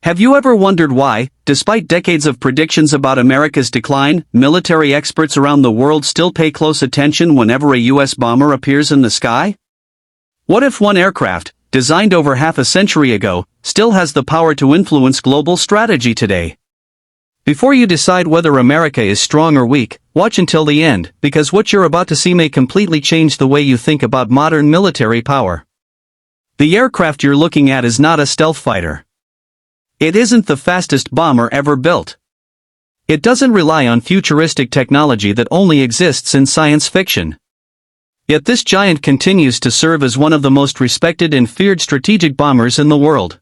Have you ever wondered why, despite decades of predictions about America's decline, military experts around the world still pay close attention whenever a U.S. bomber appears in the sky? What if one aircraft, designed over half a century ago, still has the power to influence global strategy today? Before you decide whether America is strong or weak, watch until the end, because what you're about to see may completely change the way you think about modern military power. The aircraft you're looking at is not a stealth fighter. It isn't the fastest bomber ever built. It doesn't rely on futuristic technology that only exists in science fiction. Yet this giant continues to serve as one of the most respected and feared strategic bombers in the world.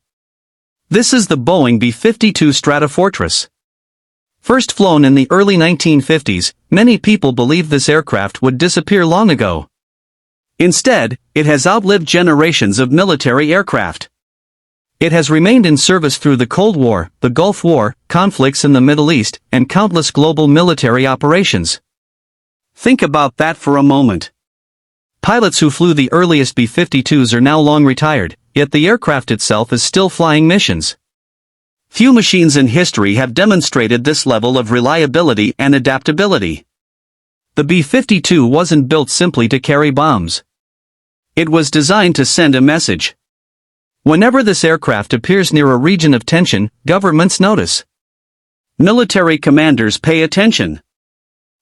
This is the Boeing B-52 Stratofortress. First flown in the early 1950s, many people believed this aircraft would disappear long ago. Instead, it has outlived generations of military aircraft. It has remained in service through the Cold War, the Gulf War, conflicts in the Middle East, and countless global military operations. Think about that for a moment. Pilots who flew the earliest B-52s are now long retired, yet the aircraft itself is still flying missions. Few machines in history have demonstrated this level of reliability and adaptability. The B-52 wasn't built simply to carry bombs. It was designed to send a message. Whenever this aircraft appears near a region of tension, governments notice. Military commanders pay attention.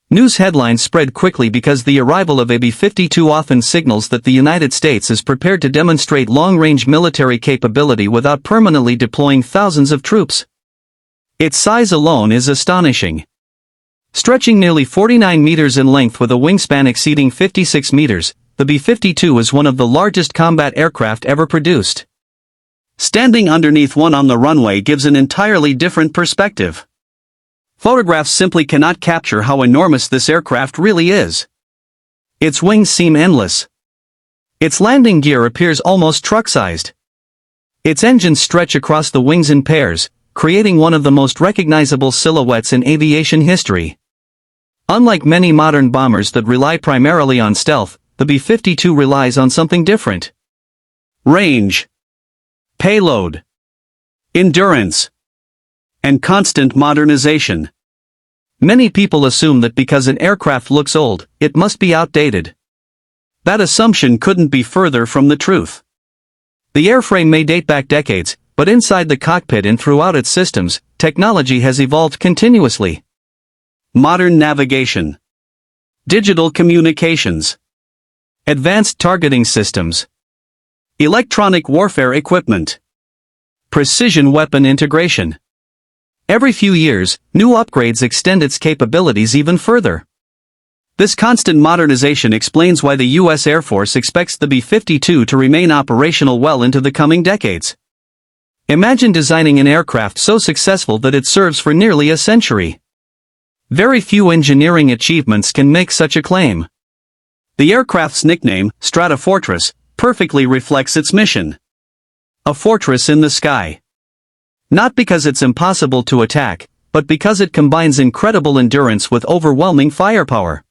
News headlines spread quickly because the arrival of a B-52 often signals that the United States is prepared to demonstrate long-range military capability without permanently deploying thousands of troops. Its size alone is astonishing. Stretching nearly 49 meters in length with a wingspan exceeding 56 meters, the B-52 is one of the largest combat aircraft ever produced. Standing underneath one on the runway gives an entirely different perspective. Photographs simply cannot capture how enormous this aircraft really is. Its wings seem endless. Its landing gear appears almost truck-sized. Its engines stretch across the wings in pairs, creating one of the most recognizable silhouettes in aviation history. Unlike many modern bombers that rely primarily on stealth, the B-52 relies on something different. Range, payload, endurance, and constant modernization. Many people assume that because an aircraft looks old, it must be outdated. That assumption couldn't be further from the truth. The airframe may date back decades, but inside the cockpit and throughout its systems, technology has evolved continuously. Modern navigation, digital communications, advanced targeting systems, electronic warfare equipment, precision weapon integration. Every few years, new upgrades extend its capabilities even further. This constant modernization explains why the U.S. Air Force expects the B-52 to remain operational well into the coming decades. Imagine designing an aircraft so successful that it serves for nearly a century. Very few engineering achievements can make such a claim. The aircraft's nickname, Stratofortress, perfectly reflects its mission. A fortress in the sky. Not because it's impossible to attack, but because it combines incredible endurance with overwhelming firepower.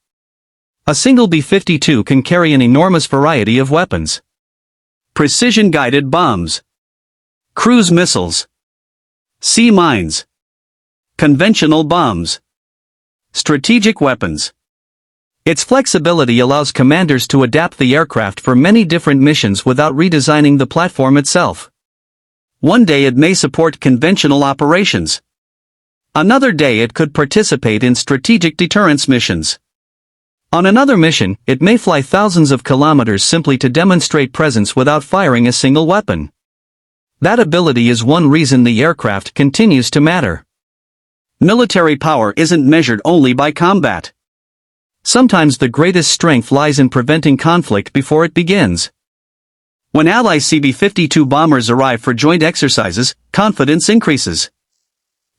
A single B-52 can carry an enormous variety of weapons. Precision-guided bombs, cruise missiles, sea mines, conventional bombs, strategic weapons. Its flexibility allows commanders to adapt the aircraft for many different missions without redesigning the platform itself. One day it may support conventional operations. Another day it could participate in strategic deterrence missions. On another mission, it may fly thousands of kilometers simply to demonstrate presence without firing a single weapon. That ability is one reason the aircraft continues to matter. Military power isn't measured only by combat. Sometimes the greatest strength lies in preventing conflict before it begins. When Allies see B-52 bombers arrive for joint exercises, confidence increases.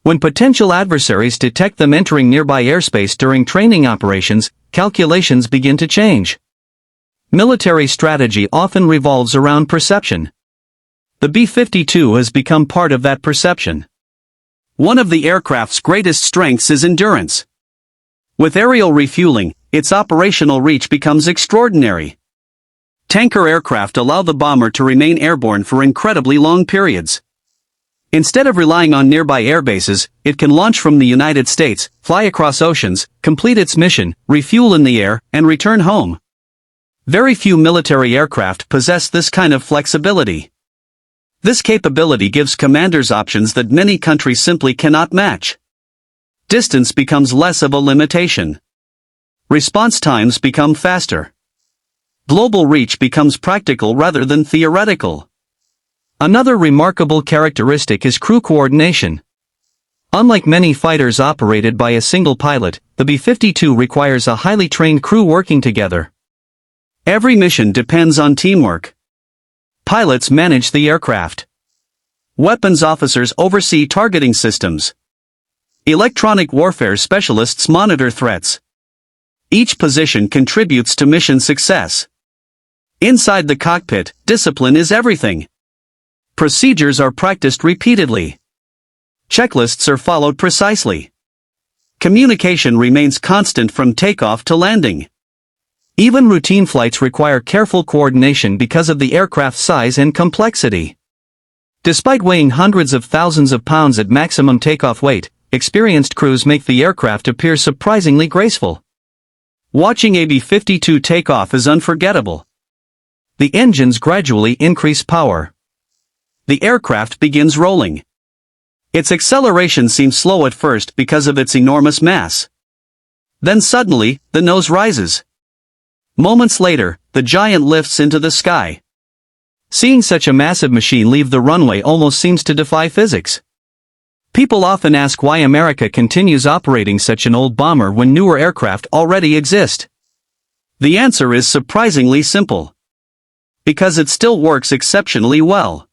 When potential adversaries detect them entering nearby airspace during training operations, calculations begin to change. Military strategy often revolves around perception. The B-52 has become part of that perception. One of the aircraft's greatest strengths is endurance. With aerial refueling, its operational reach becomes extraordinary. Tanker aircraft allow the bomber to remain airborne for incredibly long periods. Instead of relying on nearby airbases, it can launch from the United States, fly across oceans, complete its mission, refuel in the air, and return home. Very few military aircraft possess this kind of flexibility. This capability gives commanders options that many countries simply cannot match. Distance becomes less of a limitation. Response times become faster. Global reach becomes practical rather than theoretical. Another remarkable characteristic is crew coordination. Unlike many fighters operated by a single pilot, the B-52 requires a highly trained crew working together. Every mission depends on teamwork. Pilots manage the aircraft. Weapons officers oversee targeting systems. Electronic warfare specialists monitor threats. Each position contributes to mission success. Inside the cockpit, discipline is everything. Procedures are practiced repeatedly. Checklists are followed precisely. Communication remains constant from takeoff to landing. Even routine flights require careful coordination because of the aircraft's size and complexity. Despite weighing hundreds of thousands of pounds at maximum takeoff weight, experienced crews make the aircraft appear surprisingly graceful. Watching a B-52 take off is unforgettable. The engines gradually increase power. The aircraft begins rolling. Its acceleration seems slow at first because of its enormous mass. Then suddenly, the nose rises. Moments later, the giant lifts into the sky. Seeing such a massive machine leave the runway almost seems to defy physics. People often ask why America continues operating such an old bomber when newer aircraft already exist. The answer is surprisingly simple. Because it still works exceptionally well.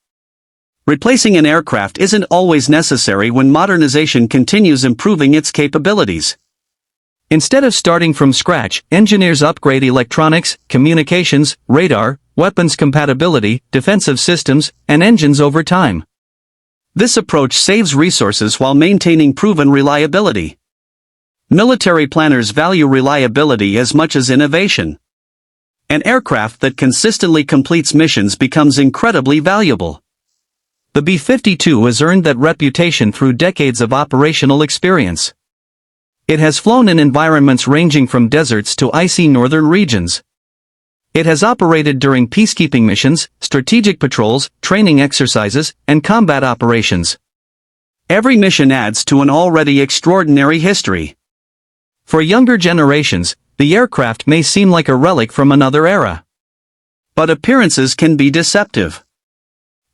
Replacing an aircraft isn't always necessary when modernization continues improving its capabilities. Instead of starting from scratch, engineers upgrade electronics, communications, radar, weapons compatibility, defensive systems, and engines over time. This approach saves resources while maintaining proven reliability. Military planners value reliability as much as innovation. An aircraft that consistently completes missions becomes incredibly valuable. The B-52 has earned that reputation through decades of operational experience. It has flown in environments ranging from deserts to icy northern regions. It has operated during peacekeeping missions, strategic patrols, training exercises, and combat operations. Every mission adds to an already extraordinary history. For younger generations, the aircraft may seem like a relic from another era. But appearances can be deceptive.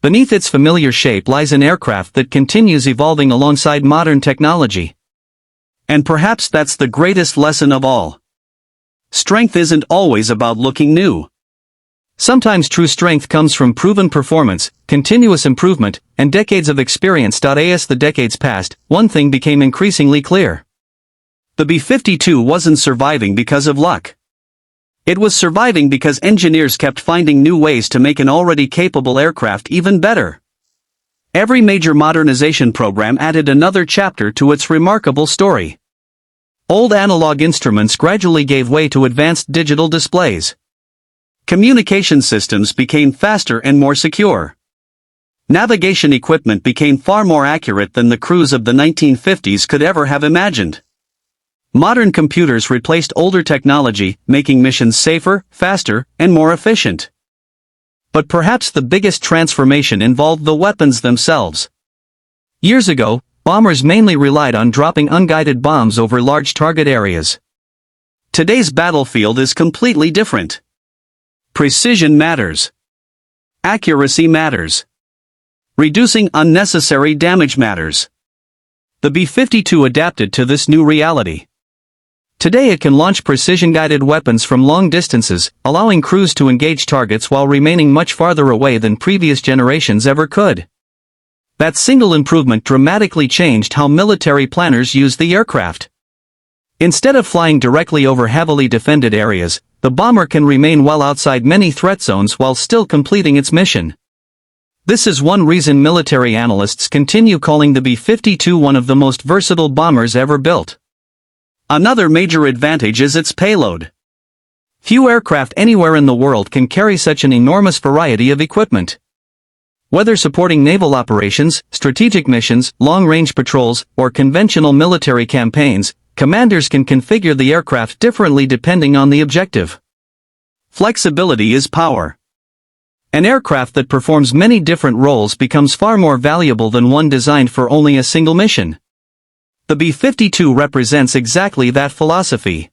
Beneath its familiar shape lies an aircraft that continues evolving alongside modern technology. And perhaps that's the greatest lesson of all. Strength isn't always about looking new. Sometimes true strength comes from proven performance, continuous improvement, and decades of experience. As the decades passed, one thing became increasingly clear. The B-52 wasn't surviving because of luck. It was surviving because engineers kept finding new ways to make an already capable aircraft even better. Every major modernization program added another chapter to its remarkable story. Old analog instruments gradually gave way to advanced digital displays. Communication systems became faster and more secure. Navigation equipment became far more accurate than the crews of the 1950s could ever have imagined. Modern computers replaced older technology, making missions safer, faster, and more efficient. But perhaps the biggest transformation involved the weapons themselves. Years ago, bombers mainly relied on dropping unguided bombs over large target areas. Today's battlefield is completely different. Precision matters. Accuracy matters. Reducing unnecessary damage matters. The B-52 adapted to this new reality. Today it can launch precision-guided weapons from long distances, allowing crews to engage targets while remaining much farther away than previous generations ever could. That single improvement dramatically changed how military planners use the aircraft. Instead of flying directly over heavily defended areas, the bomber can remain well outside many threat zones while still completing its mission. This is one reason military analysts continue calling the B-52 one of the most versatile bombers ever built. Another major advantage is its payload. Few aircraft anywhere in the world can carry such an enormous variety of equipment. Whether supporting naval operations, strategic missions, long-range patrols, or conventional military campaigns, commanders can configure the aircraft differently depending on the objective. Flexibility is power. An aircraft that performs many different roles becomes far more valuable than one designed for only a single mission. The B-52 represents exactly that philosophy.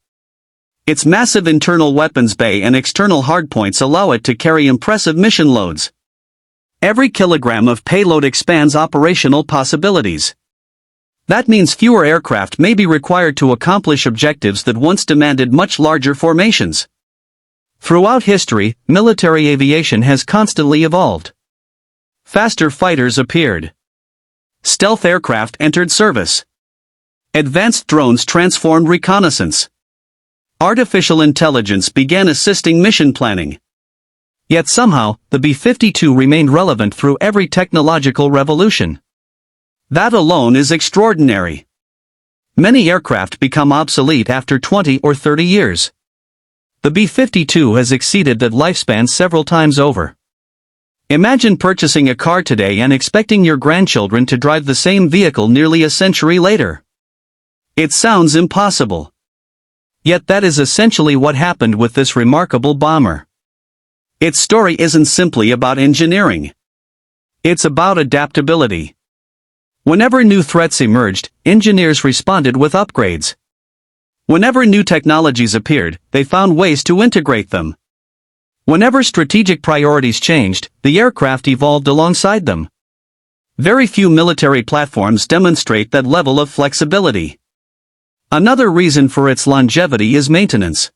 Its massive internal weapons bay and external hardpoints allow it to carry impressive mission loads. Every kilogram of payload expands operational possibilities. That means fewer aircraft may be required to accomplish objectives that once demanded much larger formations. Throughout history, military aviation has constantly evolved. Faster fighters appeared. Stealth aircraft entered service. Advanced drones transformed reconnaissance. Artificial intelligence began assisting mission planning. Yet somehow, the B-52 remained relevant through every technological revolution. That alone is extraordinary. Many aircraft become obsolete after 20 or 30 years. The B-52 has exceeded that lifespan several times over. Imagine purchasing a car today and expecting your grandchildren to drive the same vehicle nearly a century later. It sounds impossible. Yet that is essentially what happened with this remarkable bomber. Its story isn't simply about engineering. It's about adaptability. Whenever new threats emerged, engineers responded with upgrades. Whenever new technologies appeared, they found ways to integrate them. Whenever strategic priorities changed, the aircraft evolved alongside them. Very few military platforms demonstrate that level of flexibility. Another reason for its longevity is maintenance.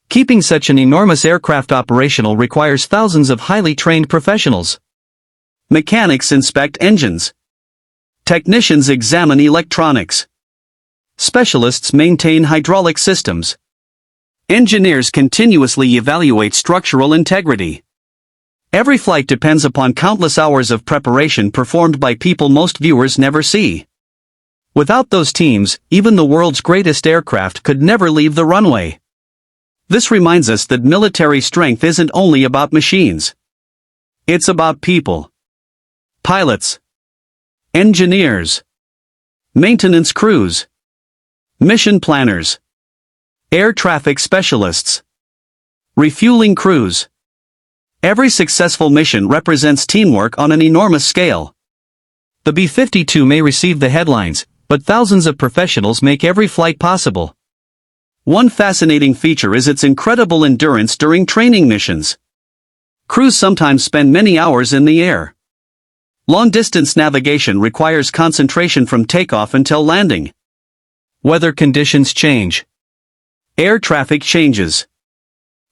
Keeping such an enormous aircraft operational requires thousands of highly trained professionals. Mechanics inspect engines. Technicians examine electronics. Specialists maintain hydraulic systems. Engineers continuously evaluate structural integrity. Every flight depends upon countless hours of preparation performed by people most viewers never see. Without those teams, even the world's greatest aircraft could never leave the runway. This reminds us that military strength isn't only about machines. It's about people. Pilots. Engineers. Maintenance crews. Mission planners. Air traffic specialists. Refueling crews. Every successful mission represents teamwork on an enormous scale. The B-52 may receive the headlines, but thousands of professionals make every flight possible. One fascinating feature is its incredible endurance during training missions. Crews sometimes spend many hours in the air. Long-distance navigation requires concentration from takeoff until landing. Weather conditions change. Air traffic changes.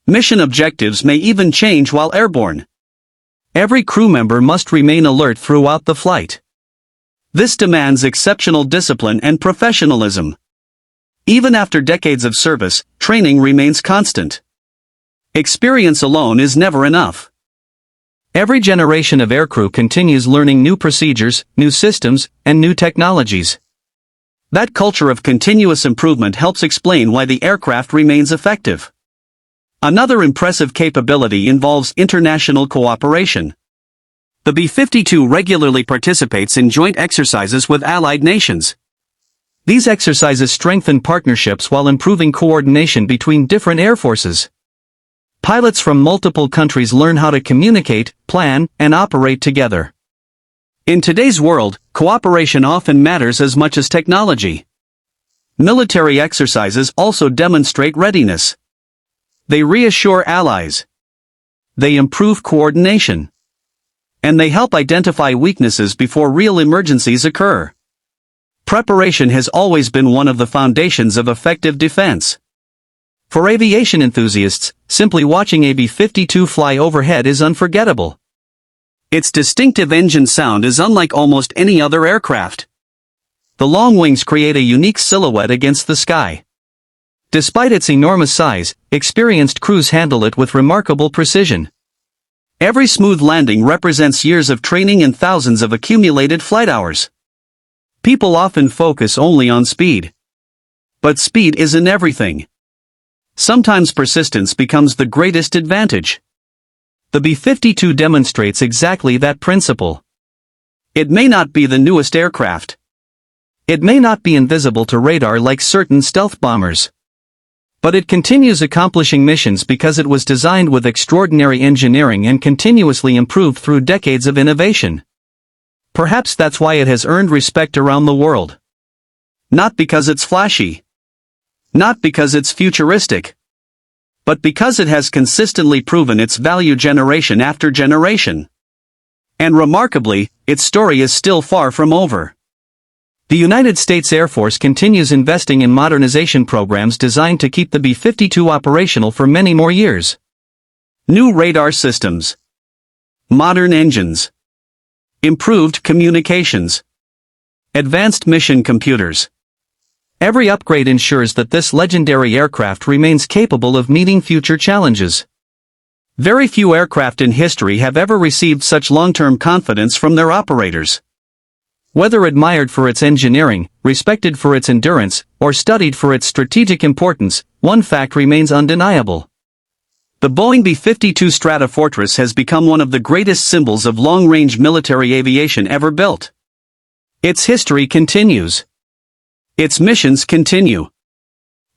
Mission objectives may even change while airborne. Every crew member must remain alert throughout the flight. This demands exceptional discipline and professionalism. Even after decades of service, training remains constant. Experience alone is never enough. Every generation of aircrew continues learning new procedures, new systems, and new technologies. That culture of continuous improvement helps explain why the aircraft remains effective. Another impressive capability involves international cooperation. The B-52 regularly participates in joint exercises with allied nations. These exercises strengthen partnerships while improving coordination between different air forces. Pilots from multiple countries learn how to communicate, plan, and operate together. In today's world, cooperation often matters as much as technology. Military exercises also demonstrate readiness. They reassure allies. They improve coordination. And they help identify weaknesses before real emergencies occur. Preparation has always been one of the foundations of effective defense. For aviation enthusiasts, simply watching a B-52 fly overhead is unforgettable. Its distinctive engine sound is unlike almost any other aircraft. The long wings create a unique silhouette against the sky. Despite its enormous size, experienced crews handle it with remarkable precision. Every smooth landing represents years of training and thousands of accumulated flight hours. People often focus only on speed. But speed isn't everything. Sometimes persistence becomes the greatest advantage. The B-52 demonstrates exactly that principle. It may not be the newest aircraft. It may not be invisible to radar like certain stealth bombers. But it continues accomplishing missions because it was designed with extraordinary engineering and continuously improved through decades of innovation. Perhaps that's why it has earned respect around the world. Not because it's flashy. Not because it's futuristic. But because it has consistently proven its value generation after generation. And remarkably, its story is still far from over. The United States Air Force continues investing in modernization programs designed to keep the B-52 operational for many more years. New radar systems. Modern engines. Improved communications. Advanced mission computers. Every upgrade ensures that this legendary aircraft remains capable of meeting future challenges. Very few aircraft in history have ever received such long-term confidence from their operators. Whether admired for its engineering, respected for its endurance, or studied for its strategic importance, one fact remains undeniable. The Boeing B-52 Stratofortress has become one of the greatest symbols of long-range military aviation ever built. Its history continues. Its missions continue.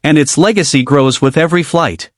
And its legacy grows with every flight.